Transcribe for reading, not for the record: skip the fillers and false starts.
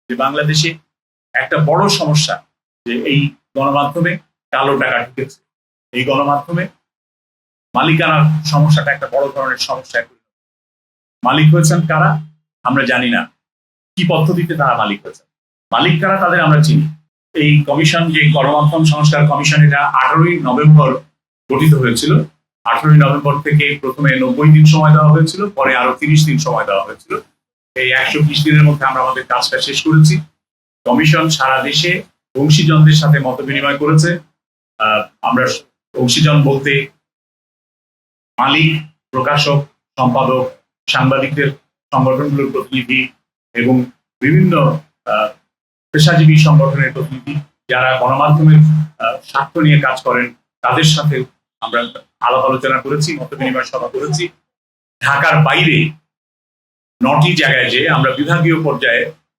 যে বাংলাদেশে একটা বড় সমস্যা যে এই গণমাধ্যমে কালো টাকা ঢুকেছে, এই গণমাধ্যমে মালিকানার সমস্যাটা একটা বড় ধরনের সমস্যা। মালিক হয়েছেন কারা আমরা জানি না, কি পদ্ধতিতে তারা মালিক হয়েছে, মালিক কারা তাদের আমরা চিনি। এই কমিশন, যে গণমাধ্যম সংস্কার কমিশন, এটা 18ই নভেম্বর গঠিত হয়েছিল। 18ই নভেম্বর থেকে প্রথমে 90 দিন সময় দেওয়া হয়েছিল, পরে আরো 30 দিন সময় দেওয়া হয়েছিল। এই 120 দিনের মধ্যে আমরা আমাদের কাজটা শেষ করেছি। কমিশন সারা দেশে অংশীজনদের সাথে মত বিনিময় করেছে। আমরা অংশীজন বলতে মালিক, প্রকাশক, সম্পাদক, সাংবাদিকদের সংগঠনগুলোর প্রতিনিধি এবং বিভিন্ন পেশাজীবী সংগঠনের প্রতিনিধি যারা গণমাধ্যমের স্বার্থ নিয়ে কাজ করেন, তাদের সাথে আমরা আলাপ আলোচনা করেছি, মত বিনিময় সভা করেছি। ঢাকার বাইরে 9টি জায়গায় যে আমরা বিভাগীয় পর্যায়ে